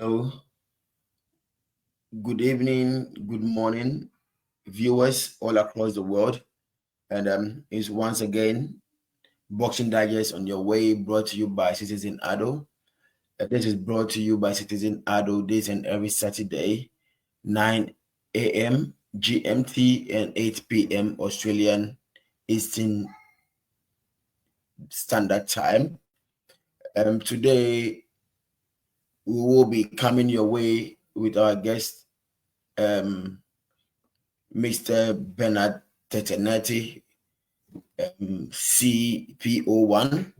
Hello, good evening, good morning, viewers all across the world. And it's once again Boxing Digest on your way, brought to you by Citizen Ado. This is brought to you by Citizen Ado this and every Saturday, 9 a.m. GMT and 8 p.m. Australian Eastern Standard Time. Today we will be coming your way with our guest, Mr. Bernard Tetteh Nartey, CPO1.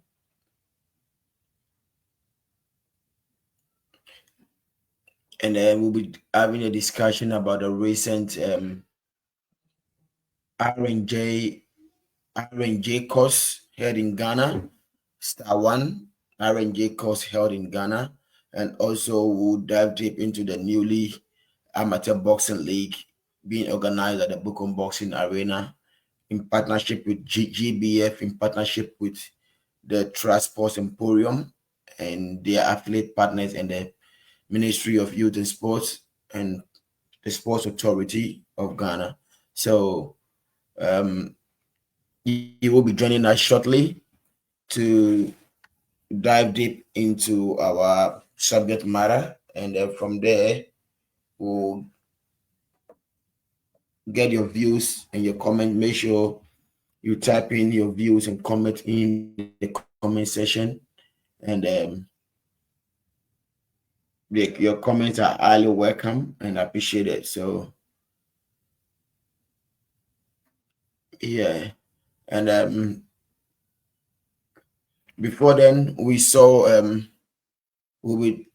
And we'll be having a discussion about the recent R&J course held in Ghana, Star One R&J course held in Ghana, and also we'll dive deep into the newly amateur boxing league being organized at the Bukom Boxing Arena in partnership with GBF, in partnership with the Trust Sports Emporium and their affiliate partners and the Ministry of Youth and Sports and the Sports Authority of Ghana. So he will be joining us shortly to dive deep into our subject matter, and from there we'll get your views and your comment. Make sure you type in your views and comment in the comment section, and your comments are highly welcome and appreciated. So yeah, and before then we saw we'll be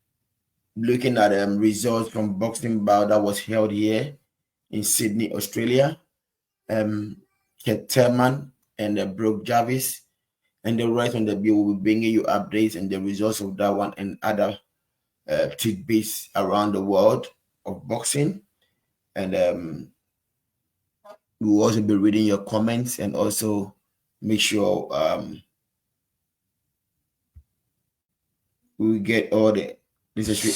looking at results from boxing bout that was held here in Sydney, Australia. Ketterman and Brooke Jarvis and the rest on the bill will be bringing you updates and the results of that one and other tidbits around the world of boxing. And we will also be reading your comments and also make sure we get all the necessary.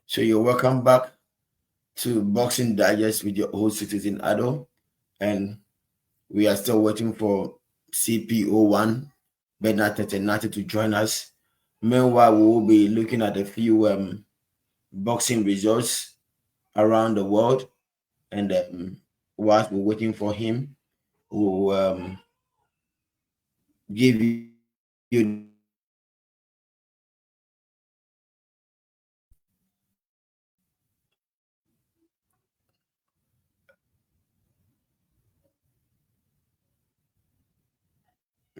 So you're welcome back to Boxing Digest with your host Citizen Ado, and we are still waiting for CPO1 Bernard Tetteh Nartey to join us. Meanwhile, we will be looking at a few boxing results around the world, and whilst we're waiting for him, we'll give you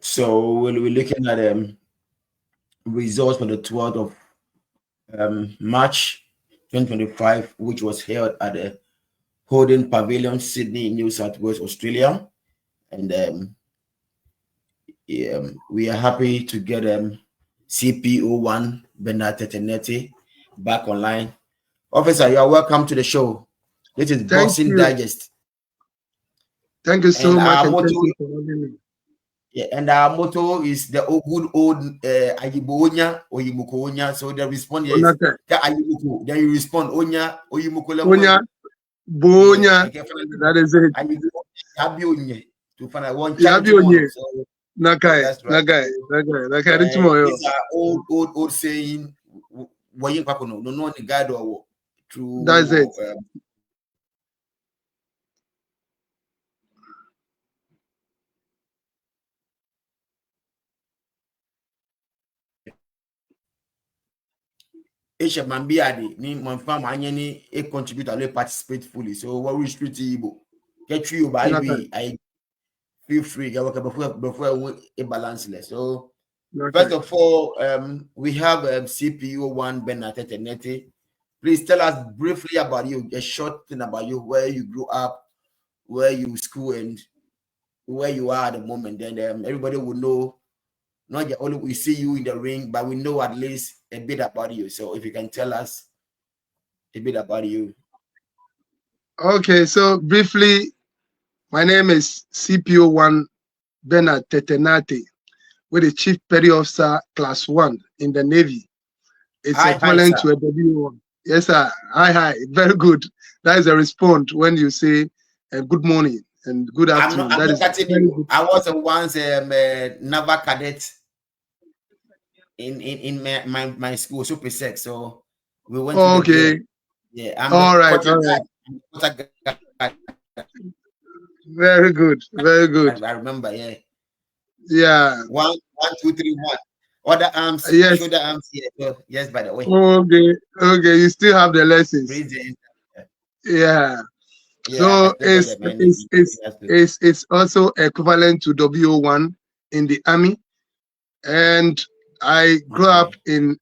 so we'll be looking at results for the 12th of March 2025, which was held at the Holden Pavilion, Sydney, New South Wales, Australia. And we are happy to get CPO1 Bernard Tetteh Nartey back online. Officer, you are welcome to the show. This is Boxing Digest. Thank you so much. And thank you for having me. Yeah, and our motto is the good old Ayibonya or Yimukonya. So the response is Ayimuko. Then you respond Onya or Onya Bonya. That is it. Abionye to find out one Abionye. Nakai. These are old saying. No the guide or true. That's it. Mambiadi ni mfam anyani a contributor participate fully. So what we street Igbo get you by I feel free. Okay, before we balance less. So Okay. first of all, we have CPU one Bernard Tetteh Nartey. Please tell us briefly about you, a short thing about you, where you grew up, where you school, and where you are at the moment. Then everybody will know. Not just only we see you in the ring, but we know at least a bit about you. So if you can tell us a bit about you. Okay, so briefly, my name is CPO1 Bernard Tetteh Nartey, with a Chief Petty Officer Class 1 in the Navy. It's Hi, equivalent sir. to a W1. Yes, sir. Hi. Very good. That is a response when you say good morning and good afternoon. I'm That not is cutting very you. good. I was once a naval cadet in my school, Super Sec. So we went to the drill. Okay. Yeah, I'm the All right. quarter All right. guy. I'm the quarter guy. Very good. Very good. I remember, yeah. Yeah. One, 1, 2, 3, 1. Other arms, Yes. shoulder arms, yeah. So, yes, by the way. Okay. Okay. You still have the lessons. Prison. Yeah. Yeah, I So still got the man. it's also equivalent to W1 in the army. And I grew up Okay. in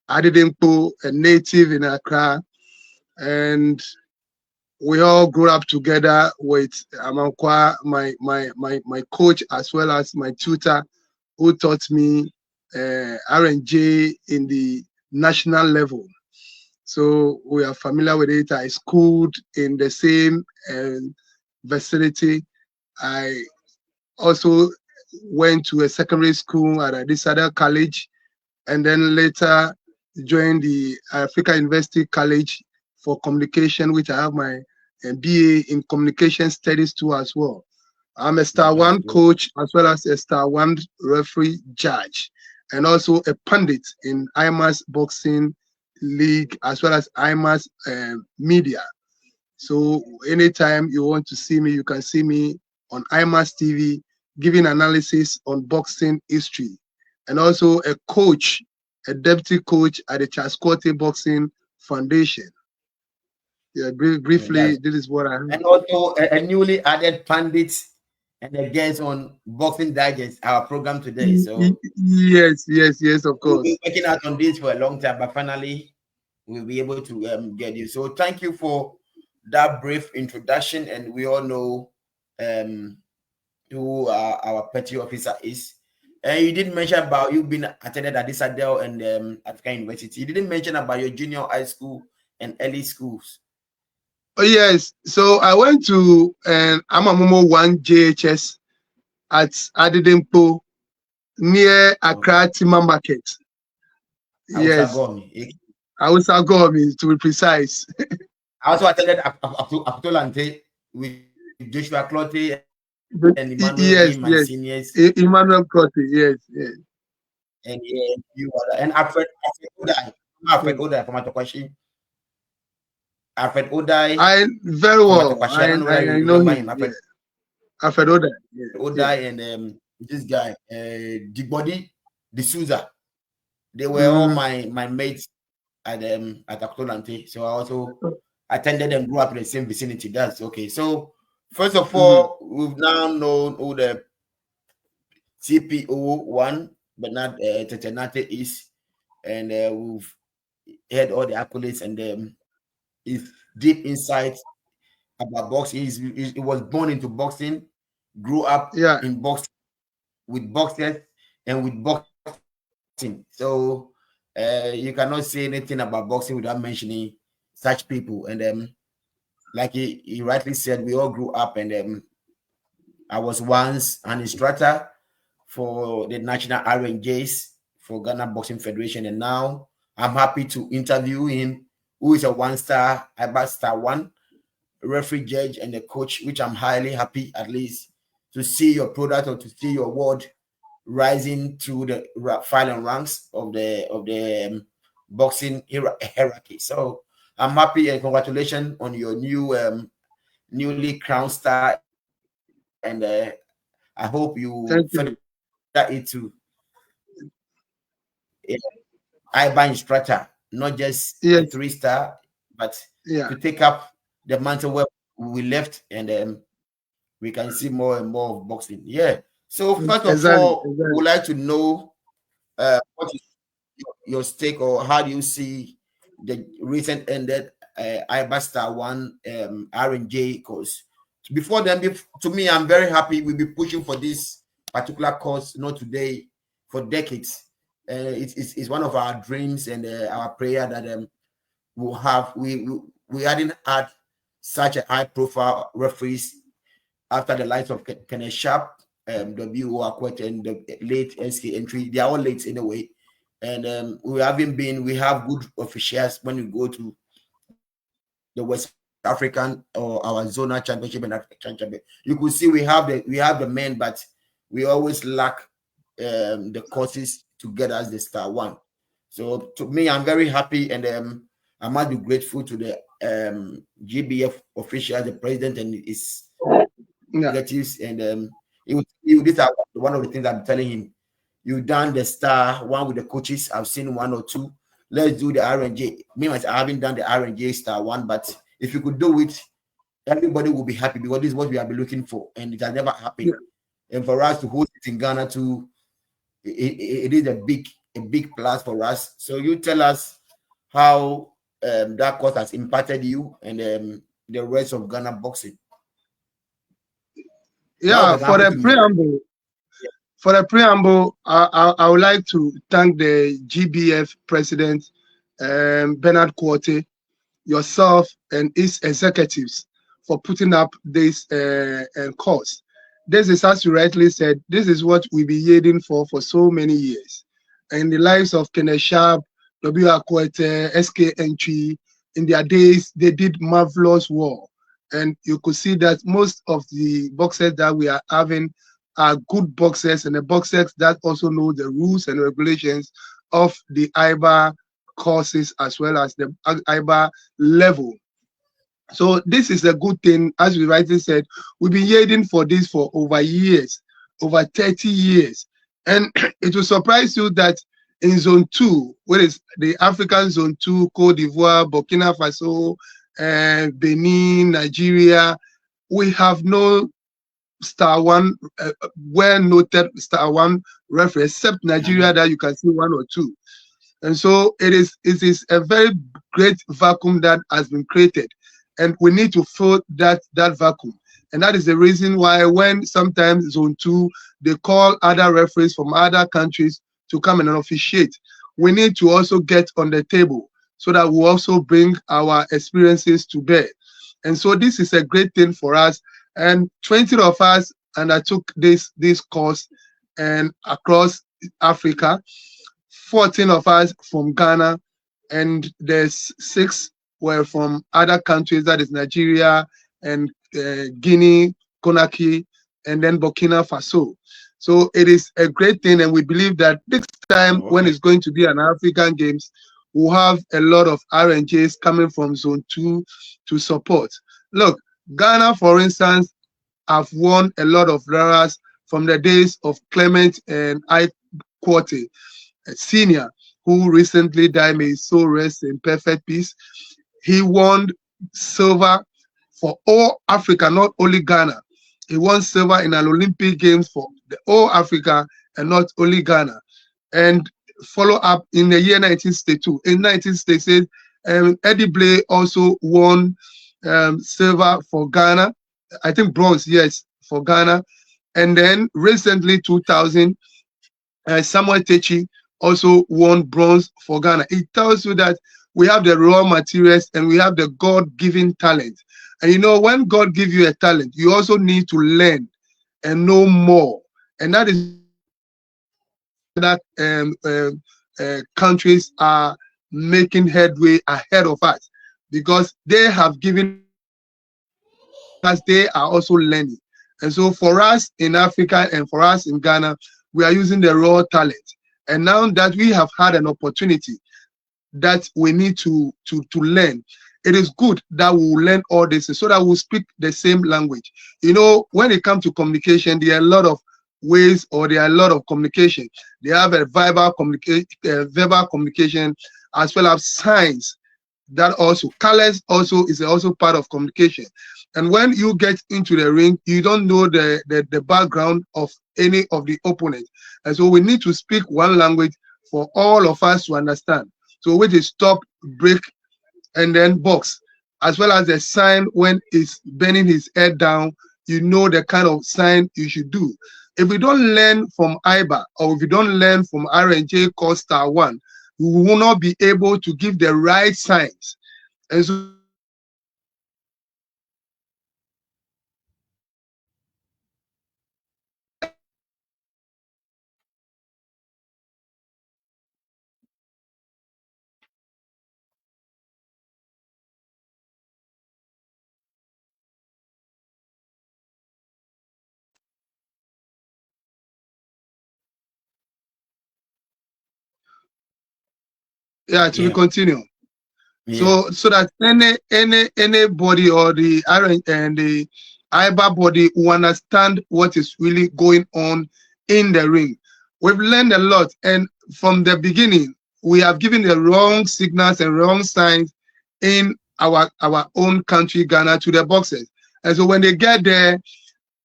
Adidimpo, a native in Accra, and we all grew up together with Amankwa, my coach, as well as my tutor, who taught me R&J in the national level. So we are familiar with it. I schooled in the same vicinity. I also went to a secondary school at Adisada College, and then later joined the Africa University College for communication, which I have my BA in communication studies too as well. I'm a Star That's One good. coach as well as a Star One referee judge, and also a pundit in IMAS Boxing League as well as IMAS Media. So anytime you want to see me, you can see me on IMAS TV giving analysis on boxing history, and also a coach, a deputy coach at the Chasquote Boxing Foundation. Yeah, briefly, That's this is what I have. and also a newly added pundit and a guest on Boxing Digest, our program today. So Yes, of we've been course. working out on this for a long time, but finally we'll be able to get you. So thank you for that brief introduction, and we all know um, who our petty officer is. And you did mention about you being attended at this Adele and African University. You didn't mention about your junior high school and early schools. Oh yes, so I went to Amamumo 1 JHS at Adidimpo near Accra Okay. Timber Market. I was Yes, going. Hausa Gomi to be precise. I also attended Aptolante with Joshua Clotte and Emmanuel being my seniors, Emmanuel Crotty, yes. and you and Alfred Odai. Alfred Yes. Odai from Atokwashi. Alfred Odai I very from well. Atokwashi. I don't know whether I you know remember him. him. Yeah, Alfred Alfred Oda. Yeah. Odai and this guy, Digbodi D'Souza. They were all Mm, my mates at Aptolante. So I also attended and grew up in the same vicinity. That's okay. So first of mm, all, we've now known who the CPO one Bernard Tetteh Nartey is, and we've heard all the accolades and his deep insights about boxing. He was born into boxing, grew up yeah. in boxing with boxers and with boxing. So you cannot say anything about boxing without mentioning such people. And like he rightly said, we all grew up, and I was once an instructor for the national RNJs for Ghana Boxing Federation, and now I'm happy to interview him, who is a one-star, IBAT star one referee judge and a coach, which I'm highly happy at least to see your product or to see your word rising through the final ranks of the boxing hierarchy. So I'm happy and congratulations on your newly crowned star, and I hope you further it Thank to you. IBA instructor, not just a Yes. three-star, but Yeah. to take up the mantle where we left, and we can see more and more of boxing. Yeah. So first of Exactly, all, we exactly. would like to know what is your stake, or how do you see the recent ended IBA Star One R&J course? Before then, to me, I'm very happy we'll be pushing for this particular course, not today, for decades. It's one of our dreams and our prayer that we'll have. We hadn't had such a high profile referees after the likes of Kenneth Sharp, W. Akwet, and the late SK entry. They are all late in a way. And we have good officials when we go to the West African or our Zona Championship and African Championship. You could see we have the men, but we always lack the courses to get us the Star One. So to me, I'm very happy, and I must be grateful to the GBF officials, the president, and his Yeah, executives, and these are one of the things I'm telling him. You done the Star One with the coaches. I've seen one or two. Let's do the R&J. Me myself, I haven't done the R&J Star One, but if you could do it, everybody will be happy, because this is what we have been looking for, and it has never happened. yeah. And for us to host it in Ghana too, it is a big plus for us. So you tell us how that course has impacted you and the rest of Ghana boxing. That was Yeah, example to me. for the preamble, I would like to thank the GBF president, Bernard Tetteh, yourself, and his executives for putting up this course. This is, as you rightly said, this is what we've been yearning for so many years. And the lives of Kenneth Sharp, W. Akwete, SK Entry, in their days, they did marvelous work. And you could see that most of the boxers that we are having are good boxers, and the boxers that also know the rules and regulations of the IBA courses as well as the IBA level. So this is a good thing. As we rightly said, we've been yearning for this for over years, over 30 years. And it will surprise you that in Zone 2, where is the African Zone 2, Cote d'Ivoire, Burkina Faso, Benin, Nigeria, we have no Star One, well noted Star One referee, except Nigeria, that you can see one or two. And so it is a very great vacuum that has been created, and we need to fill that vacuum. And that is the reason why when sometimes Zone 2, they call other referees from other countries to come and officiate, we need to also get on the table so that we also bring our experiences to bear. And so this is a great thing for us. And 20 of us undertook this course and across Africa. 14 of us from Ghana, and there's 6 were from other countries, that is Nigeria and Guinea, Conakry, and then Burkina Faso. So it is a great thing, and we believe that next time when it's going to be an African Games, we'll have a lot of R&Js coming from Zone 2 to support. Look, Ghana, for instance, have won a lot of laurels from the days of Clement and I Quarty, a senior who recently died, may his soul rest in perfect peace. He won silver for all Africa, not only Ghana. He won silver in an Olympic Games for the all Africa and not only Ghana. And follow up in the year 1962. In 1966, Eddie Blay also won silver for Ghana. I think bronze, yes, for Ghana. And then recently, 2000, Samuel Techi also won bronze for Ghana. It tells you that we have the raw materials and we have the God-given talent. And you know, when God gives you a talent, you also need to learn and know more. And that is that countries are making headway ahead of us, because they have given us, they are also learning. And so for us in Africa and for us in Ghana, we are using the raw talent. And now that we have had an opportunity that we need to learn, it is good that we will learn all this so that we'll speak the same language. You know, when it comes to communication, there are a lot of ways, or there are a lot of communication. They have a verbal communication as well as signs. that also colors also is also part of communication. And when you get into the ring, you don't know the background of any of the opponents. And so we need to speak one language for all of us to understand. So which is stop, break, and then box, as well as the sign when he's bending his head down. You know the kind of sign you should do. If we don't learn from IBA, or if we don't learn from RNJ Costa 1, we will not be able to give the right signs. And so we need to learn yeah, to be Yeah. continue. Yeah. So that anybody or the RN and the IBA body will understand what is really going on in the ring. We've learned a lot, and from the beginning, we have given the wrong signals and wrong signs in our own country, Ghana, to the boxers. And so when they get there,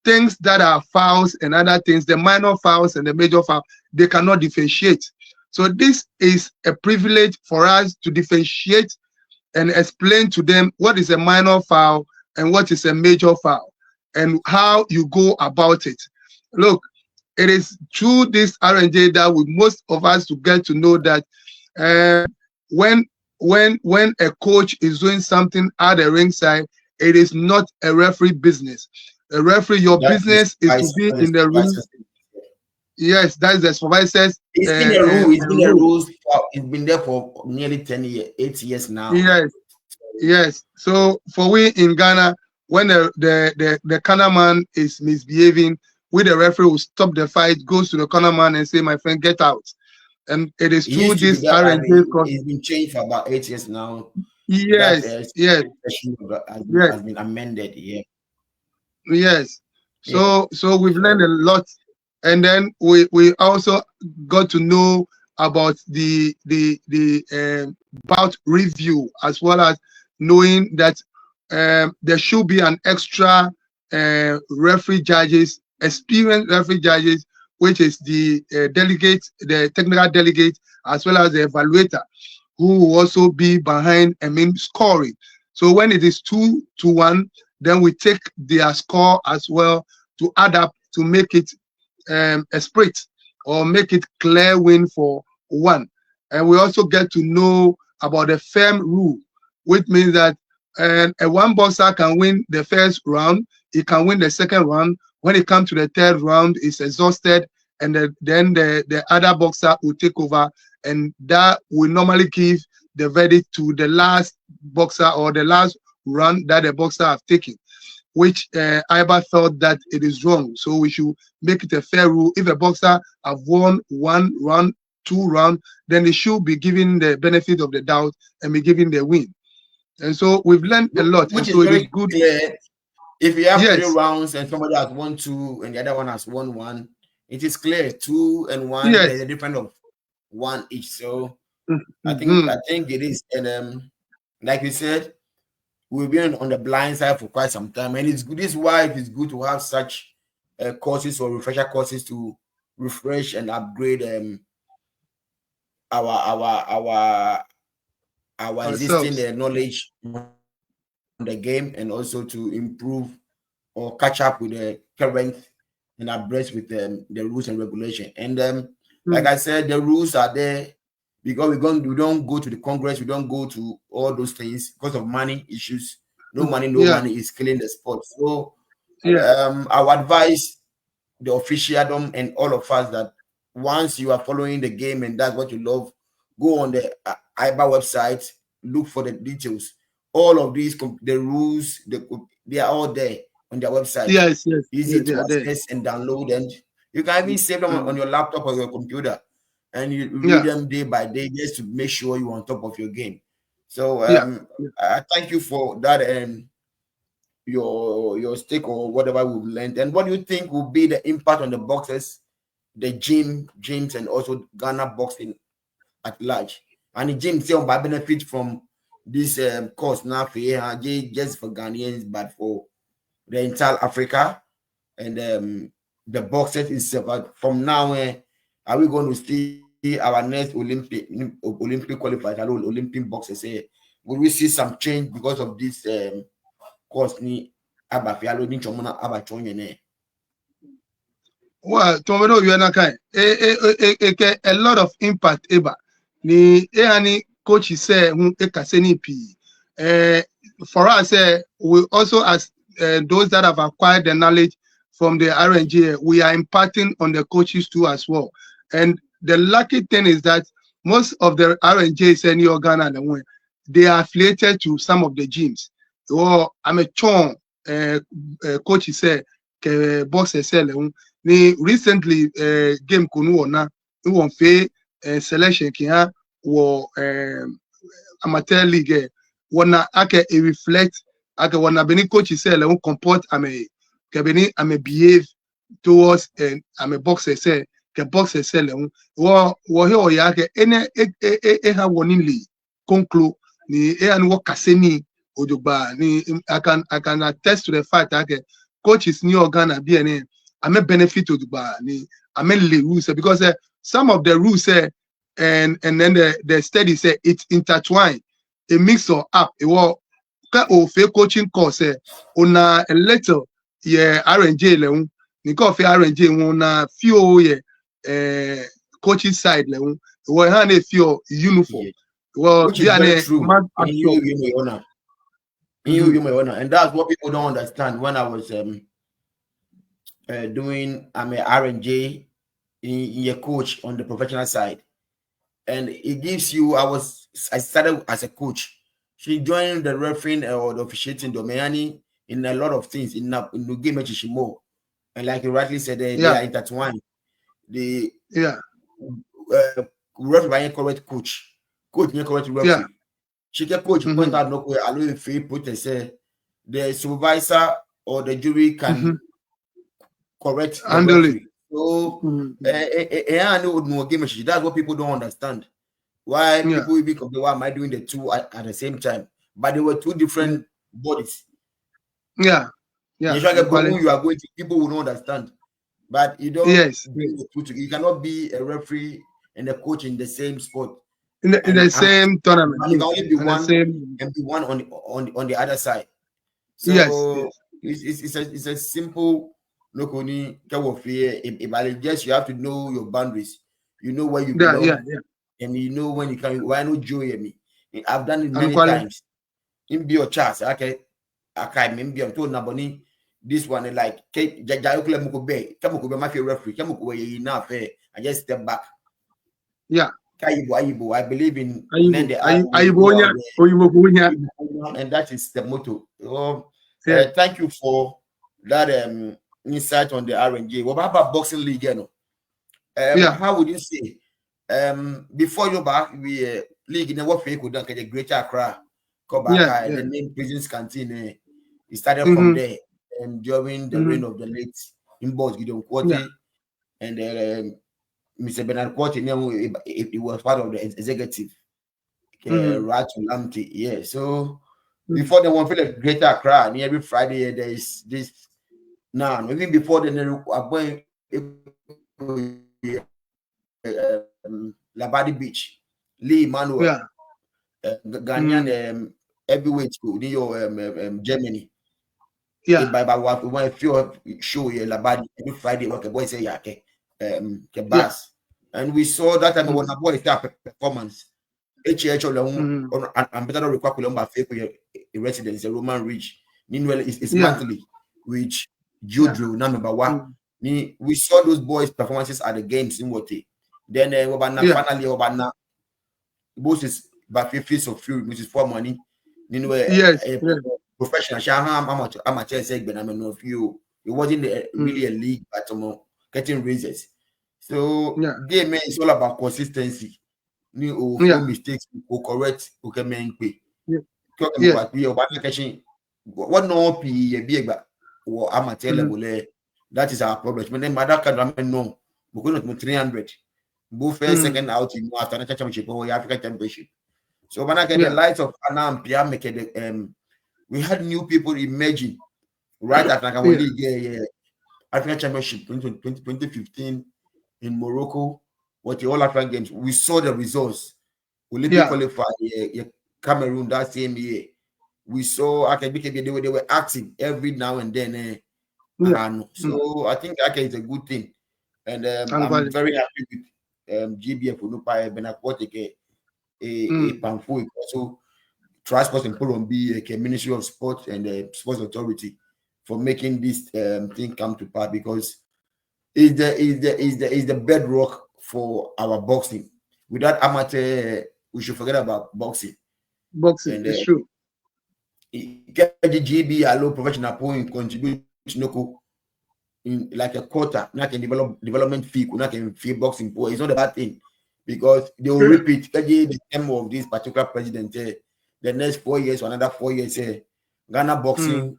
things that are fouls and other things, the minor fouls and the major foul, they cannot differentiate. So this is a privilege for us to differentiate and explain to them what is a minor foul and what is a major foul and how you go about it. Look, it is through this R&J that we most of us to get to know that uh, when when a coach is doing something at the ringside, it is not a referee business. A referee, your That's the business is to spice. be That's the in the spice. ring. Yes, that's the supervisor's It's been a rule. It's been a rule. rule. It's been there for nearly 10 years, 8 years now. Yes, yes. So for we in Ghana, when the corner man is misbehaving, we the referee will stop the fight, goes to the corner man and say, "My friend, get out." And it is It through used to be this that, and R&J process. it's been changed for about 8 years now. That Yes, yes, session yes, has been amended. Yeah. yes. Yeah. So we've learned So a lot, and then we also got to know about the bout review, as well as knowing that there should be an extra referee judges, experienced referee judges, which is the delegate, the technical delegate, as well as the evaluator, who will also be behind scoring. So when it is 2-1, then we take their score as well to add up to make it a split or make it clear win for one. And we also get to know about the firm rule, which means that a one boxer can win the first round, he can win the second round. When it comes to the third round, he's exhausted, and then the other boxer will take over, and that will normally give the verdict to the last boxer or the last run that the boxer have taken, which IBA thought that it is wrong. So we should make it a fair rule. If a boxer have won 1 round, 2 rounds, then they should be given the benefit of the doubt and be given the win. And so we've learned a lot. And which is so it is very good. clear. If you have three Yes, rounds and somebody has won two and the other one has won one, it is clear 2 and 1. There's yes. a difference of one each. So I think Mm-hmm. I think it is, and like we said, we've been on the blind side for quite some time, and it's good. This is why it is good to have such courses or refresher courses to refresh and upgrade our our our our existing Ourselves. knowledge on the game, and also to improve or catch up with the current and abreast with the rules and regulation. And like I Mm. said, the rules are there because we don't go to the Congress, we don't go to all those things because of money issues. No Yeah, money is killing the sport. So yeah, I would advise the officialdom and all of us that once you are following the game and that's what you love, go on the IBA website, look for the details. All of these, the rules, they are all there on their website. yes, yes, Easy yes, they to are there. access and download, and you can even save them on Mm. your laptop or your computer, and you read Yeah, them day by day just to make sure you're on top of your game. So yeah, yeah, I thank you for that. Your stake or whatever we've learned, and what do you think will be the impact on the boxers, the gyms, and also Ghana boxing at large? And the gym still by benefit from this course now for just for Ghanaians, but for the entire Africa and the boxers itself. But from now, are we going to see our next Olympic qualifiers, Olympic boxers? Will we see some change because of this course? Well, tomorrow you are kind. A lot of impact eba. Ni ani coach say ekaseni p. For us, we also as those that have acquired the knowledge from the RNG, we are imparting on the coaches too as well. And the lucky thing is that most of the RNG senior Ghana, they are affiliated to some of the gyms. Or I'm a chon coach say box ni recently game kunu ona we won fe selection kia wo amateur league wana ake reflect ake wana beni coach say le comport ame ke beni ame behave towards ame boxer say ke boxer say le wo he o ya ke ene ha woninly conclude ni an wo kaseni odogba ni I can attest to the fact ake coaches new Ghana BNN I may benefit to the I mean the rules because some of the rules and then the study say it's intertwined. A mix of up. It was a coaching course on a little RNJ level. Because RNJ on few coaching side level. We have a few uniform. Well, which is very true. And that's what people don't understand. When I was doing I'm a RNJ in your coach on the professional side, and it gives you. I started as a coach. She joined the refereeing or the officiating domain in a lot of things in the game more, and like you rightly said, they are intertwined. The referee correct coach correct referee. She can coach point out no allow free put and say the supervisor or the jury can correct the referee. So that's what people don't understand. Why people even complain, why am I doing the two at the same time? But they were two different bodies. You are going to, people will not understand. But you don't bring the two together. You cannot be a referee and a coach in the same sport. In the same tournament. You can only be one and be one on the other side. So it's a simple look only just you have to know your boundaries. You know where you belong, and you know when you can. Why not joy me? I've done it many times. In be your chance, okay. Maybe I'm told Naboni this one like my favorite referee. I just step back. I believe in and that is the motto. Thank you for that insight on the RNG. What about boxing league? How would you say? Before you back, we league in the what we could get a Greater Accra, come back the name Prisons Canteen. It started from there, and during the reign of the late Imbos Gideon Quarty and Mr. Bernard Tetteh, it was part of the executive. So before the one for the Greater Accra, and every Friday there is this. Now, even before the Labadi Beach, Lee Manuel, Ghanaian heavyweight school, Germany. By what we feel show here Labadi every Friday. What the boy say, bass. And we saw that time when a boy start performance. HH and better require fake residence, a Roman Ridge. Meanwhile, it's monthly, which Judru number one. We saw those boys' performances at the games in Wote. Then finally, both is by 50 of fuel, which is for money. Professional, amateur segment. I mean, of you, it wasn't really a league, but getting raises. So game is all about consistency. No mistakes, correct, what no be or amateur level. That is our problem. But then Madagascar no, we're going to 300. Both first, second out in after the championship or African championship. So when I get the lights of Anam Pia make it we had new people emerging right after our league, African Championship 2015 in Morocco, what the All African Games. We saw the results. Olympic qualified Cameroon that same year. We saw they were active every now and then. So I think is a good thing, and I'm very happy with GBF Unupa Benakwoteke a Pamfo also Transport and Colombi, Ministry of Sport and the Sports Authority for making this thing come to pass, because is the bedrock for our boxing. Without amateur, we should forget about boxing. Boxing, it's true. GB allow professional point contribute in like a quarter, not in development fee, not in fee boxing. It's not a bad thing, because they will repeat the term of this particular president. The next 4 years or another 4 years, Ghana boxing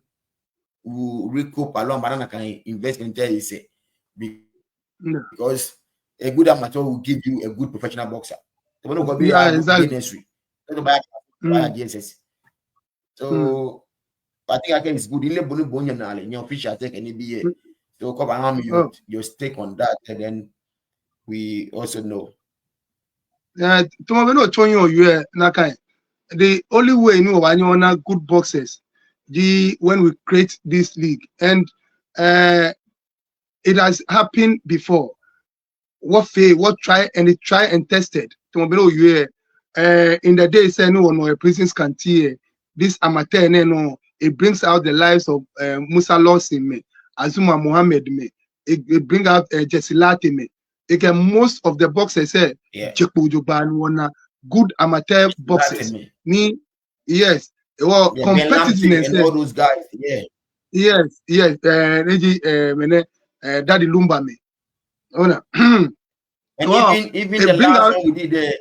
will recoup along banana can investment there is because a good amateur will give you a good professional boxer. Exactly. So I think it's good. Your official take any be so come your stake on that, and then we also know. The only way you know when you want good boxers, when we create this league, and it has happened before. What try and tested. In the day say no prisons can tear this amateur no, it brings out the lives of Musa Lawson, Azuma Mohammed, it bring out Jesse Lati. Most of the boxers say good amateur boxers. Yes, well, competitiveness and all those guys, yes, Daddy Lumba me. And even the last one we did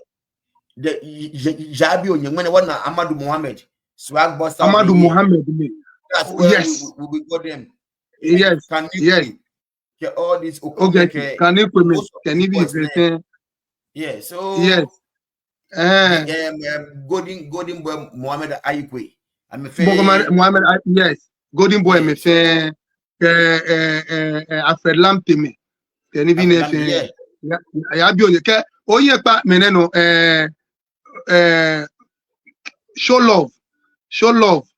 the Jabi Onyemene one Amadou Mohammed swag boss Amadou Mohammed me. That's where we got them. Yes, all these okay, can you be yeah, so yes. Golden Boy Mohammed Ayikwe. I'm a fan. Mohammed, yes. Golden Boy, me fan. Alfred Lampe me. Can you be fan? I be on the oh yeah, but meneno. Show love.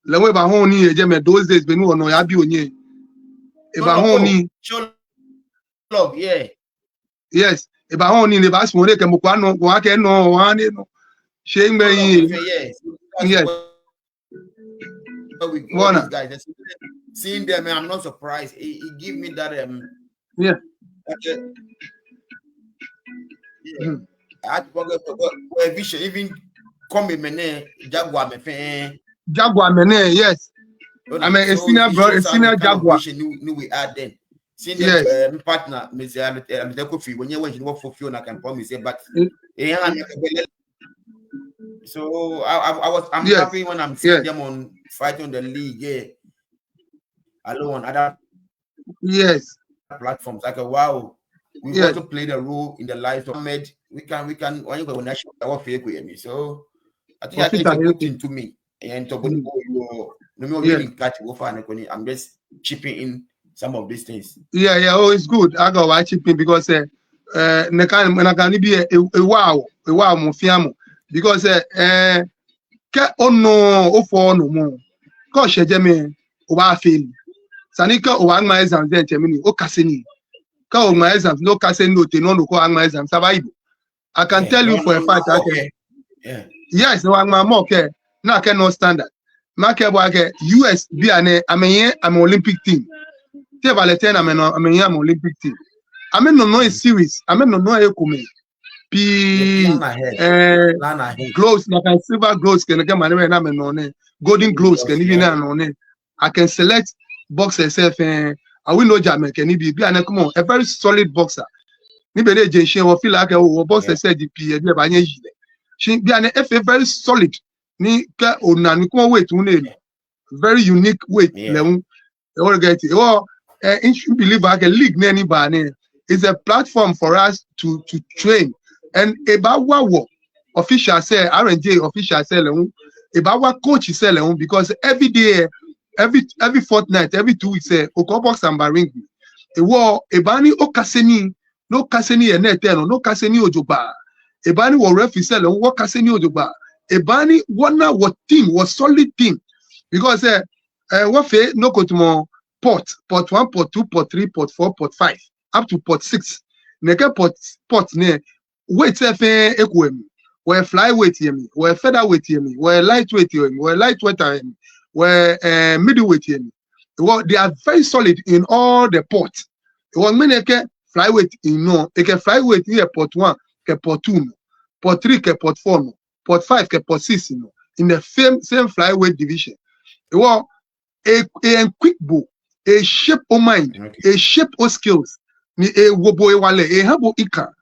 Lewe ba honi ejeme those days benu ono ya bi onye. E ba honi. Show love, yeah. Yes. If I only the best one, they can no one can no one. Shame me. Yes. These guys, seeing them, I'm not surprised. It give me that yeah. I had to go vision even come in mene Jaguar me yes. I mean a senior brother, a senior Jaguar. New we add then. Senior partner, Mr. Kofi, when you went to work for Fiona, I can promise you, but so I'm happy when I'm seeing them on fighting the league, alone other platforms. Like wow, we also played a role in the lives of Ahmed. We can when you go national so I think it's a good thing to me. And to I'm just chipping in some of these things. Oh, it's good. I go watch it because be a wow mofiamo because no more. Gosh, Jemmy, fail. Sanika o my exams then Germany, o Cassini. Ka my exams, no Cassini, no my exams. I can tell you for a fact. Yes, no my more care. No, no standard. US be I'm Olympic team. I'm an Olympic team. I mean, no series. I mean, no come. Gloves, like silver gloves can get my name on golden gloves can even on it. I can select boxers. I will know German can be come on a very solid boxer. Maybe she will feel like a boxer said she be an FA very solid. Ni ka onani ko wait very unique weight level. You should believe like a league is a platform for us to train and about official say RNJ official say leun. About coach say leun because every day, every fortnight, every 2 weeks say Okobox and Baring. E wo ebani okaseni no kaseni eneteno no kaseni ojoba. Ebani wo refi say leun wo kaseni ojoba. Ebani wana what team was solid team because what fe no go to pot 1, pot 2, pot 3, pot 4, pot 5 up to pot 6. Neke pot ne weight fe equem. Where flyweight yemi, where featherweight yemi, where lightweight yemi, where lightweight yemi, where middleweight yemi. Well, they are very solid in all the ports. One minute flyweight in no, they can flyweight here pot 1, ke pot 2, pot 3, ke pot 4, pot 5, ke pot 6, in the same flyweight division. Well, a quick bow, a shape of mind, a shape of skills, ni a wobo e wale, a habo ika,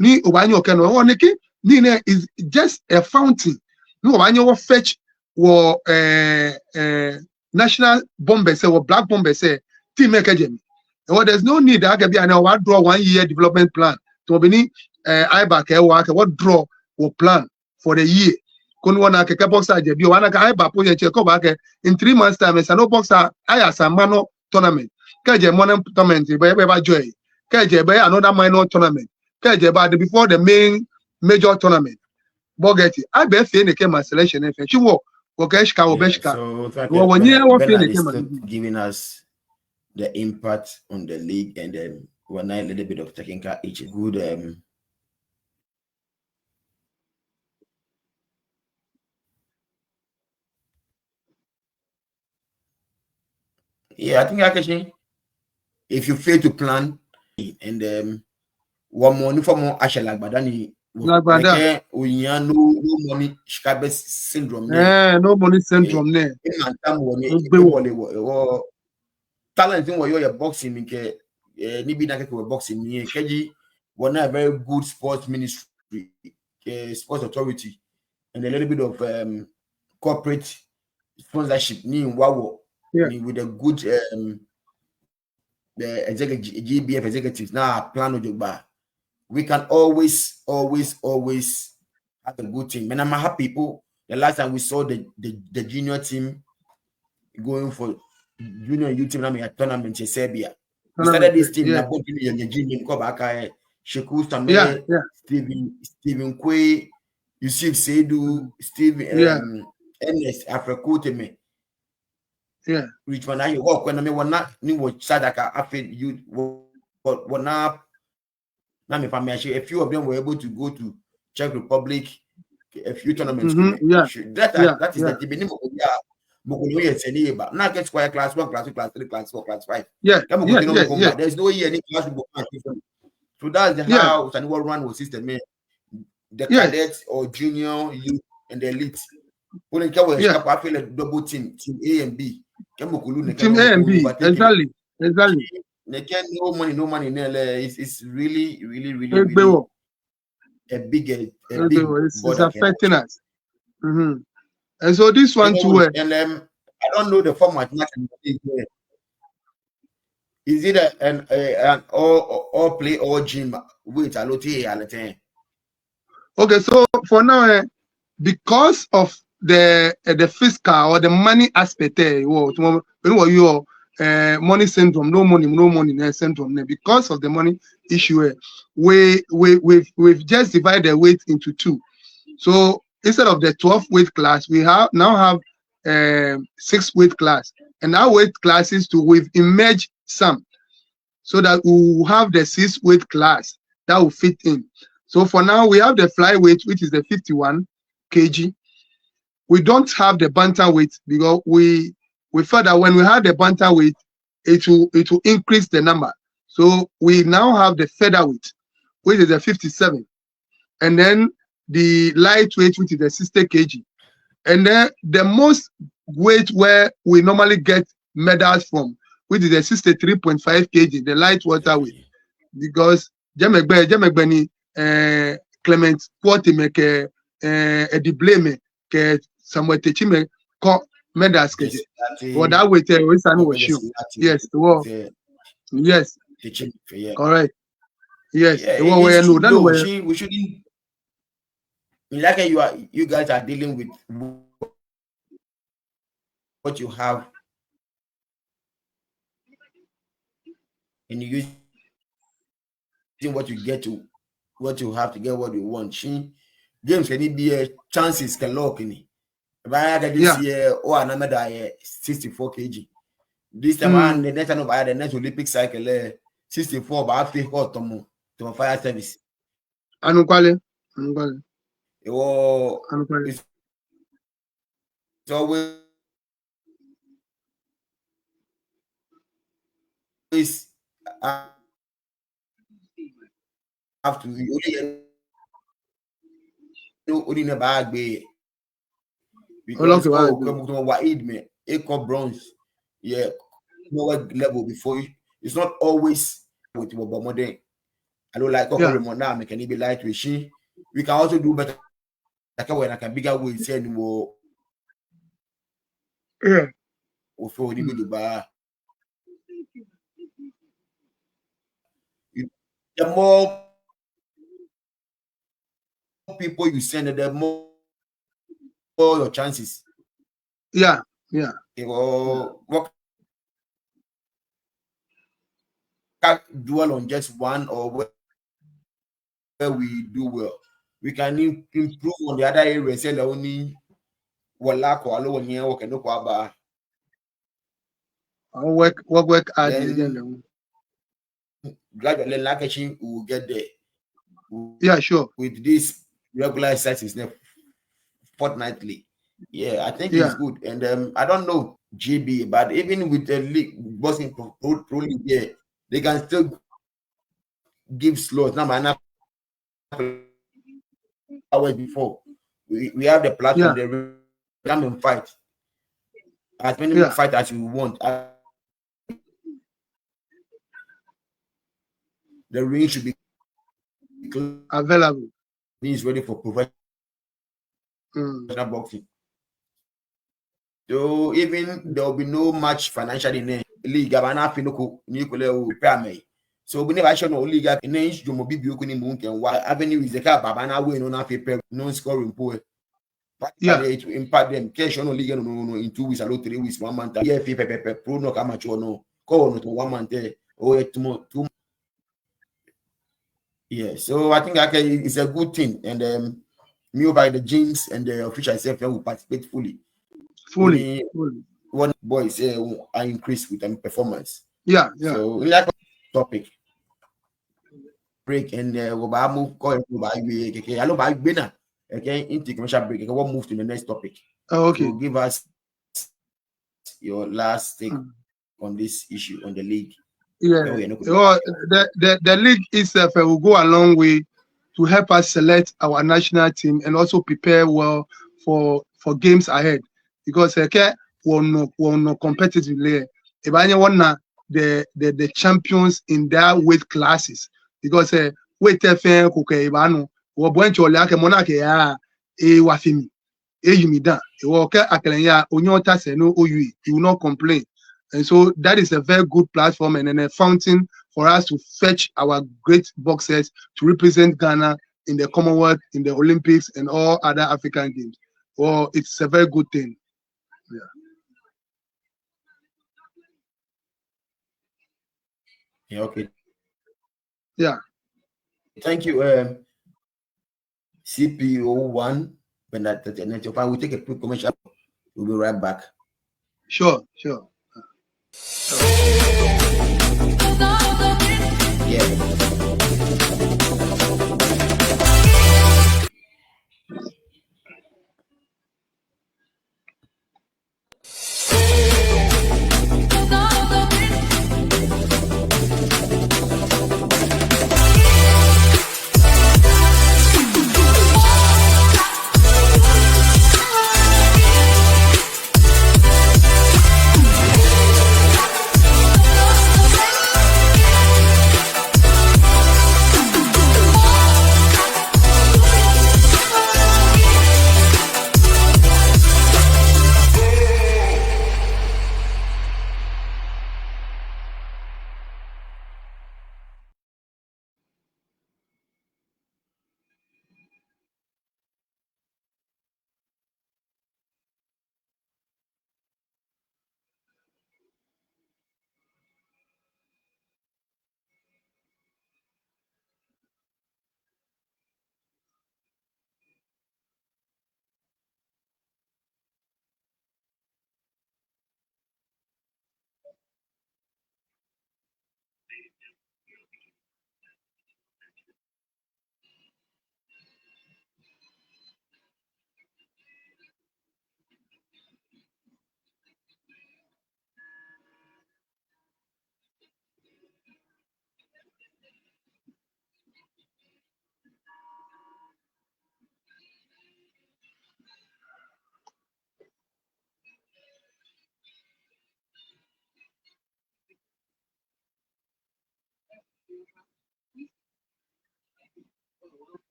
ni obanyo keno oneke. Nina is just a fountain. No, I know what fetch or national bombers or black bombers say team academy. Well, there's no need that can be an draw 1 year development plan to be I back what draw or plan for the year. Couldn't want to boxer be one I back in 3 months' time. It's no boxer I as a mano tournament. Kaja money tournament by joy. Kaja by another minor tournament. Kaja by before the main major tournament. Bogeti. I bet Fene came my selection and she walk. Okeshka or Beshka. So Bernard is giving us the impact on the league and then one night a little bit of technical each good yeah, I think actually if you fail to plan and one more for more Ashala Badani no money syndrome. No money syndrome there. Talent in what you're boxing nke nibi na keke boxing ni keji one a very good sports ministry, sports authority and a little bit of corporate sponsorship ni wawo with a good the executive GBF executives now plan ojogba. We can always have a good team. And I'm happy people. The last time we saw the junior team going for junior youth team a tournament in Serbia. We started this team now Sheku Tame, Stephen Quay, Yusuf Seidu, Stephen Ernest Afrekuteme. Yeah. Which one are you walk when I mean one not new Sadaka after you one up. A few of them were able to go to Czech Republic, a few tournaments. That is the minimum. But now get square class 1, class 2, class 3, class 4, class 5. There's no year any class will go. So that's the how and what run was system. The cadets or junior, youth, and the elite. I feel a double team A and B. Team A and B, exactly. They can't no money in LA. It's really a big it's affecting us. And so this one too. And I don't know the format. Is it an all play all gym with a lot of okay, so for now, because of the fiscal or the money aspect, money syndrome, no money syndrome. Because of the money issue, we've just divided the weight into 2. So instead of the 12 weight class, we now have 6 weight class, and our weight classes we've emerged some, so that we will have the 6 weight class that will fit in. So for now, we have the flyweight, which is the 51 kg. We don't have the bantamweight because we felt that when we have the bantamweight, it will increase the number. So we now have the featherweight, which is the 57, and then the lightweight, which is the 60 kg, and then the most weight where we normally get medals from, which is the 63.5 kg, the light water weight, because Jemegbeni Clement Porte make a dibleme ke Samuel Techime ko medals ke for that weight we show. Yes, yes, correct. Yes, we shouldn't. like you guys are dealing with what you have, and you're using what you get to what you have to get what you want. She games can it be chances can lock in it. If I had this year or another 64 kg. This time around the next time over the next Olympic cycle 64 but I feel hot to fire service. Anukwale. It's always have to only never bag because what aid me equal bronze lower level before you. It's not always with modern. I don't like now can be light with she. We can also do better when I can bigger way say anymore. Yeah. For the bar. The more people you send, the more your chances. Yeah. What can't dwell on just one or where we do well. We can improve on the other areas. Say only work hard again. Gradually, like we will get there. Yeah, sure. With this regular exercises fortnightly. Yeah, I think it's good. And I don't know GB, but even with the league boxing pro league, yeah, they can still give slots. Now, man, hours before we have the platform, they come and fight as many fight as you want. The ring should be available. He's ready for professional boxing. So even there will be no match financially in the league. So we never show no league in the Jomo Bibi Moon and what avenue is the car Babana way no paper, no scoring pool. It impact them. Cash on league no in 2 weeks, 3 weeks, 1 month. Yeah, paper pro no amateur no. Call no to 1 month or 2 months. Yeah, so I think it's a good thing, and me by the gyms and the official self will participate fully. One boys I increase with them performance. Yeah. So we like topic break and we'll move into commercial break. We'll move to the next topic. Okay. So give us your last take on this issue on the league. Yeah. The league itself will go a long way to help us select our national team and also prepare well for games ahead. Because we're not competitively. If anyone the champions in their weight classes. Because weight ibano we going to like monarch wafimi yumida akelenya onyota se no oyu you will not complain. And so that is a very good platform and a fountain for us to fetch our great boxers to represent Ghana in the Commonwealth, in the Olympics, and all other African games. Well, it's a very good thing. Yeah, okay. Yeah. Thank you, CPO1. Bernard Tetteh Nartey. We'll take a quick commercial. We'll be right back. Sure. Yeah.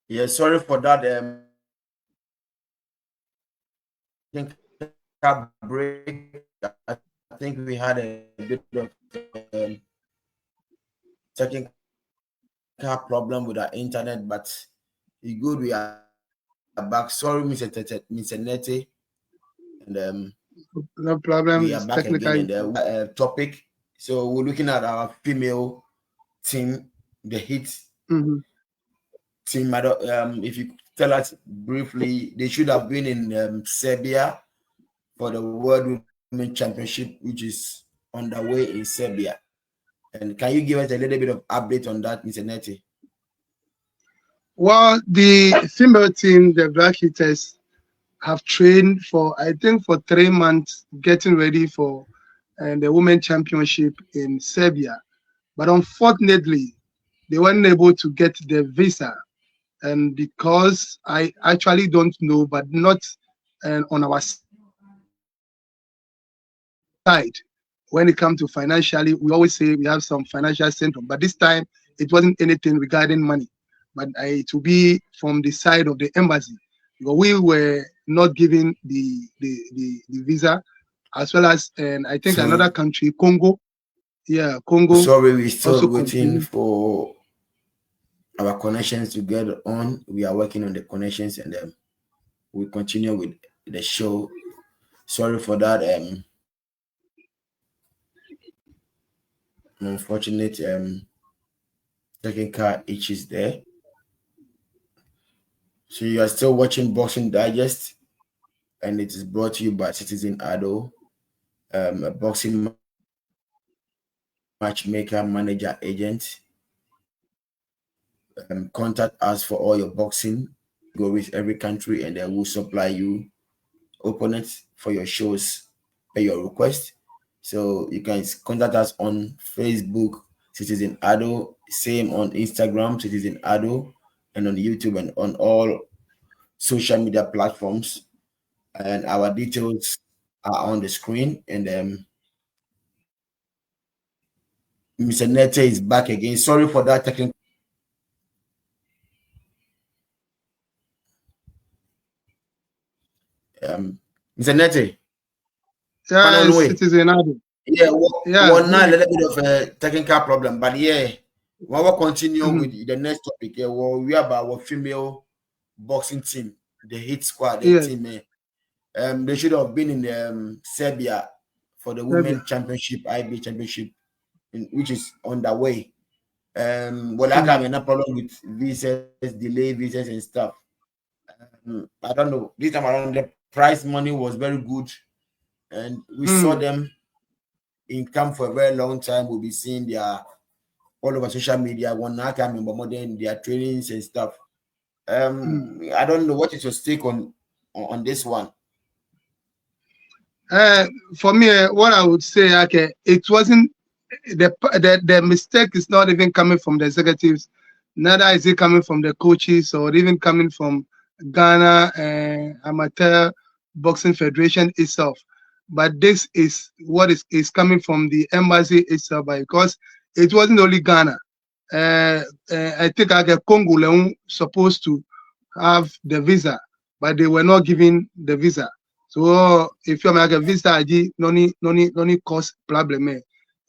Yeah, sorry for that. Break. I think we had a bit of technical problem with our internet, but it's good we are back. Sorry, Mr. Nettie, and No we are problem. back It's again. And technical. topic. So we're looking at our female team, the Heat Mm-hmm. team. If you tell us briefly, they should have been in Serbia for the World Women Championship, which is underway in Serbia. And can you give us a little bit of update on that, Mr. Nettie? Well, the female team, the Black Hitters, have trained for, I think, for 3 months, getting ready for the Women Championship in Serbia. But unfortunately, they weren't able to get the visa. And because I actually don't know, but not on our side, when it comes to financially, we always say we have some financial symptom. But this time, it wasn't anything regarding money, but to be from the side of the embassy. Because we were not given the visa, as well as, and I think another So country, Congo. Yeah, Congo sorry, we're also still waiting continued. for our connections to get on. We are working on the connections, and we continue with the show. Sorry for that. Unfortunate technical issues there. So you are still watching Boxing Digest, and it is brought to you by Citizen Ado, a boxing matchmaker, manager, agent. Contact us for all your boxing categories, every country, and then we'll supply you opponents for your shows per your request. So you can contact us on Facebook, Citizen Ado, same on Instagram, Citizen Ado, and on YouTube and on all social media platforms. And our details are on the screen. And Mr. Nete is back again. Sorry for that technical. Mr. Nete, final Yes, way. it is another. Yeah, Yeah, one now a maybe. little bit of a technical problem, but yeah, we will continue with Mhm. the next topic. Yeah, well, we have our female boxing team, the Hit Squad, the Yes, team. They should have been in Serbia for the Serbia. Women Championship, IB Championship, which is underway. Well, I Mhm. have no problem with visas, delay visas, and stuff. I don't know. This time around, the prize money was very good, and we saw Mm. them in camp for a very long time. We'll be seeing their all over social media. One I can remember more than their trainings and stuff. Mm. I don't know what is your stake on this one. Uh, for me, what I would say, okay, it wasn't the mistake is not even coming from the executives, neither is it coming from the coaches or even coming from Ghana Amateur Boxing Federation itself. But this is what is coming from the embassy itself because it wasn't only Ghana. I think Congo Leon supposed to have the visa, but they were not given the visa. So if you're like a visa, no cause problem.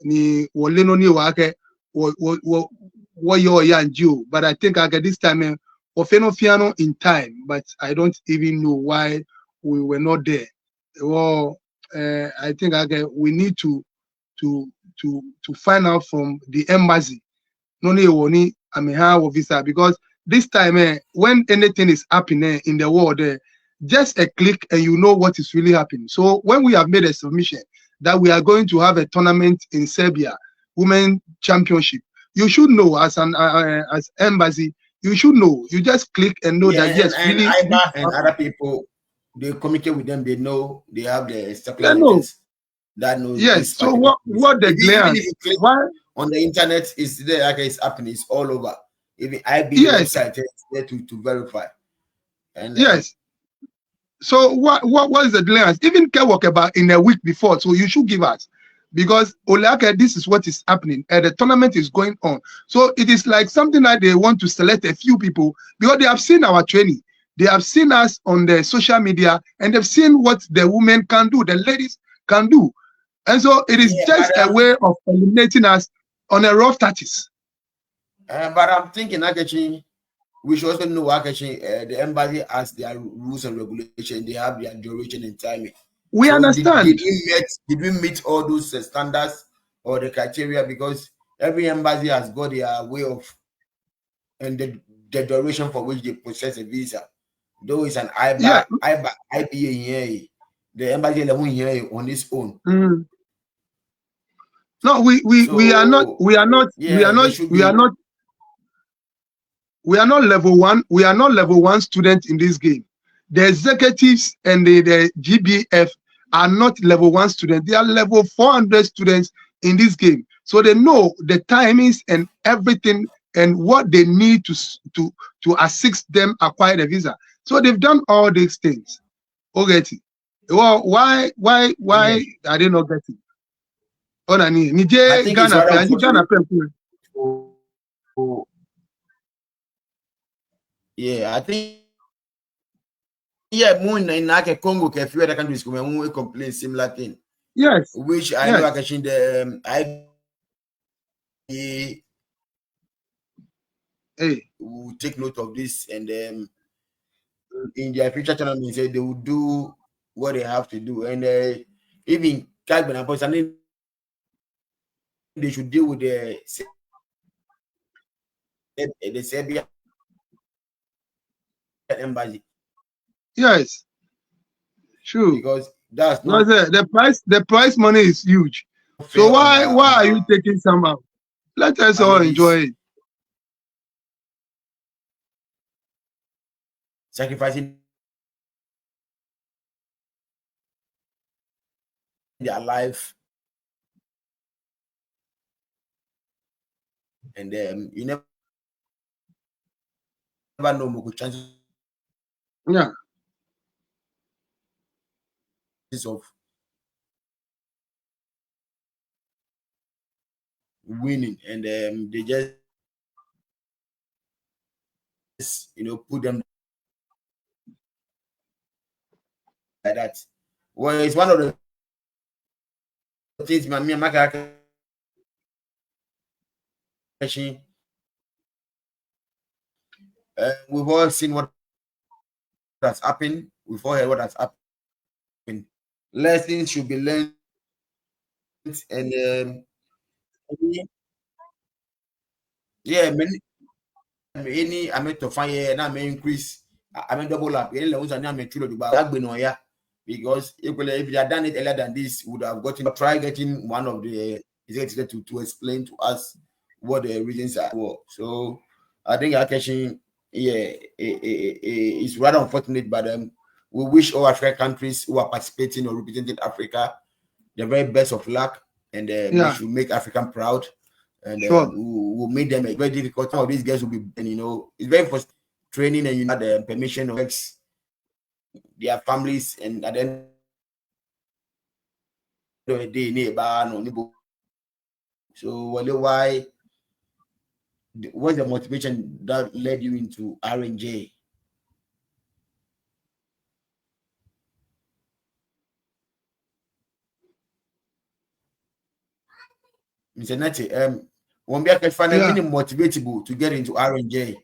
Ni wole no ni wake wo yo and you. But I think this time Ofeno in time, but I don't even know why we were not there. Well, I think we need to to find out from the embassy no need woni amiha visa because this time when anything is happening in the world just a click and you know what is really happening. So when we have made a submission that we are going to have a tournament in Serbia, women championship, you should know as an as embassy, you should know. You just click and know Yeah, that yes, and really this IBA is and other happening. people, they communicate with them. They know they have the Yeah, circular no. letters that knows Yes. this So particular what information. the Even if glance? you click Why? on the internet, it's there. Like it's happening. It's all over. Even IB Yes, website is there to verify. And yes. So what is the delay? Even care work about in a week before, so you should give us because Olaka, this is what is happening, and the tournament is going on. So it is like something like they want to select a few people because they have seen our training, they have seen us on the social media, and they've seen what the women can do, the ladies can do, and so it is yeah, just a way of eliminating us on a rough touches. but I'm thinking actually we should also know actually the embassy has their rules and regulation. They have their duration and timing. We So understand. did we meet all those standards or the criteria? Because every embassy has got their way of and the duration for which they process a visa. Though it's an Yeah. IBA here, the embassy level here on its own. Mm. No, we are not So yeah, there should be we are not level one. We are not level one students in this game. The executives and the GBF are not level one students. They are level 400 students in this game. So they know the timings and everything and what they need to assist them acquire the visa. So they've done all these things. Okay. Well, yeah. why I did not get it? Oh, Nani, I Nije think it's Ghana rather pe, Ani unfortunate. Ghana pe. Yeah, I think yeah, more in like Congo, a few other countries come we complain similar thing, Yes, which I know yes. actually the IBA Hey, will take note of this and in their future tournaments they will do what they have to do and even Kagban and I think they should deal with the Serbian embassy yes, true. because that's not Because the price money is huge. So fair on why are you our taking some out? Let us all ladies enjoy it. sacrificing their life and you never never know more chances Yeah. of winning, and they just put them like that. Well, it's one of the things me and my catching. We've all seen what has happened. We've all heard what has happened. Lessons should be learned, and yeah, any I meant to find and I may increase. I mean double up. Any loans and I may true about because if you had done it earlier than this, would have gotten try getting one of the executives to explain to us what the reasons are. So I think our catching, it's rather unfortunate, but we wish all African countries who are participating or representing Africa the very best of luck, and we should make African proud, and we'll make them a very difficult. Some of these guys will be, and it's very first training, and the permission of their families, and at the end of the day, neighbor, no. So why? What's the motivation that led you into R&J? Mr. Nartey, won't be a find a minimum motivatable to get into R&J.